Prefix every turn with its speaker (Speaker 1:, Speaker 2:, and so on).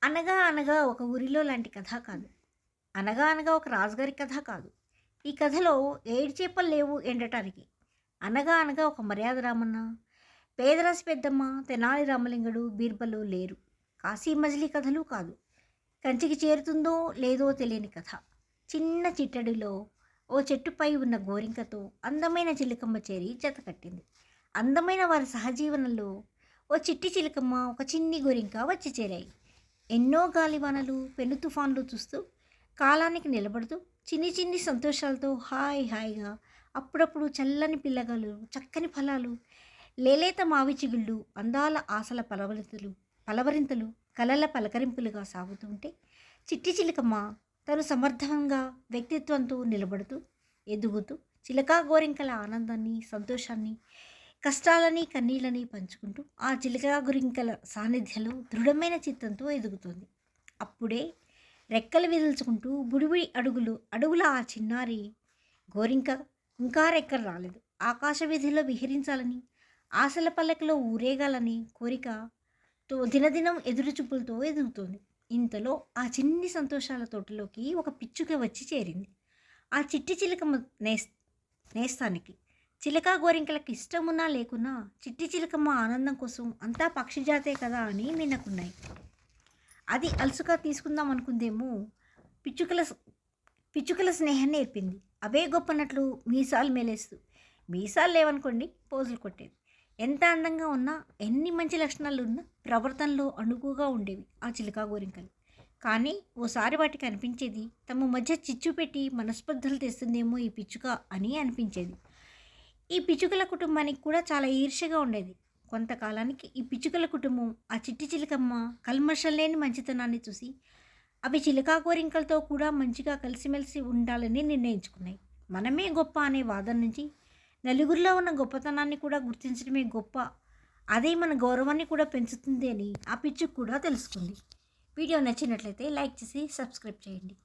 Speaker 1: అనగా అనగా ఒక ఊరిలో లాంటి కథ కాదు. అనగా అనగా ఒక రాజుగారి కథ కాదు. ఈ కథలో ఏడు చేపలు లేవు ఎండటానికి. అనగా అనగా ఒక మర్యాద రామన్న, పేదరాశి పెద్దమ్మ, తెనాలి రామలింగడు, బీర్బలు లేరు. కాశీ మజిలీ కథలు కాదు. కంచికి చేరుతుందో లేదో తెలియని కథ. చిన్న చిట్టడిలో ఓ చెట్టుపై ఉన్న గోరింకతో అందమైన చిలుకమ్మ చేరి జతకట్టింది. అందమైన వారి సహజీవనంలో ఓ చిట్టి చిలుకమ్మ, ఒక చిన్ని గోరింక వచ్చి చేరాయి. ఎన్నో గాలివానలు, పెను తుఫాన్లు చూస్తూ, కాలానికి నిలబడుతూ, చిన్ని చిన్ని సంతోషాలతో హాయిగా అప్పుడప్పుడు చల్లని పిల్లగాలు, చక్కని ఫలాలు, లేలేత మావి చిగుళ్ళు, అందాల ఆశల పలవరింతలు, కలల పలకరింపులుగా సాగుతుంటే, చిట్టి చిలకమ్మ తను సమర్థంగా వ్యక్తిత్వంతో నిలబడుతూ, ఎదుగుతూ, చిలకా గోరింకల ఆనందాన్ని, సంతోషాన్ని, కష్టాలని కన్నీళ్ళని పంచుకుంటూ ఆ చిలకా గోరింకల సాన్నిధ్యంలో దృఢమైన చిత్తంతో ఎదుగుతుంది. అప్పుడే రెక్కలు విదిల్చుకుంటూ బుడిబుడి అడుగుల ఆ చిన్నారి గోరింక ఇంకా రెక్కలు రాలేదు. ఆకాశ వీధిలో విహరించాలని, ఆశల పల్లకిలో ఊరేగాలని కోరికతో దినదినం ఎదురుచూపులతో ఎదుగుతోంది. ఇంతలో ఆ చిన్ని సంతోషాల తోటలోకి ఒక పిచ్చుక వచ్చి చేరింది. ఆ చిట్టి చిలకమ్మ నేస్తానికి. చిలకా గోరింకలకు ఇష్టమున్నా లేకున్నా చిట్టి చిలకమ్మ ఆనందం కోసం అంతా పక్షిజాతే కదా అని మిన్నకున్నాయి. అది అలసుగా తీసుకుందాం అనుకుందేమో, పిచ్చుకల పిచ్చుకల స్నేహం నేర్పింది. అవే గొప్పనట్లు మీసాలు మేలేస్తూ, మీసాలు లేవనుకోండి పోజులు కొట్టేది. ఎంత అందంగా ఉన్నా, ఎన్ని మంచి లక్షణాలు ఉన్నా ప్రవర్తనలో అణుకుగా ఉండేవి ఆ చిలకా గోరింకలు. కానీ ఓసారి వాటికి అనిపించేది, తమ మధ్య చిచ్చు పెట్టి మనస్పర్ధలు తెస్తుందేమో ఈ పిచ్చుక అని అనిపించేది. ఈ పిచ్చుకల కుటుంబానికి కూడా చాలా ఈర్ష్యగా ఉండేది. కొంతకాలానికి ఈ పిచ్చుకల కుటుంబం ఆ చిట్టి చిలకమ్మ కల్మషం లేని మంచితనాన్ని చూసి అవి చిలకా గోరింకలతో కూడా మంచిగా కలిసిమెలిసి ఉండాలని నిర్ణయించుకున్నాయి. మనమే గొప్ప అనే వాదన నుంచి నలుగురిలో ఉన్న గొప్పతనాన్ని కూడా గుర్తించడమే గొప్ప, అదే మన గౌరవాన్ని కూడా పెంచుతుంది అని ఆ పిచ్చుకు కూడా తెలుసుకుంది. వీడియో నచ్చినట్లయితే లైక్ చేసి సబ్స్క్రైబ్ చేయండి.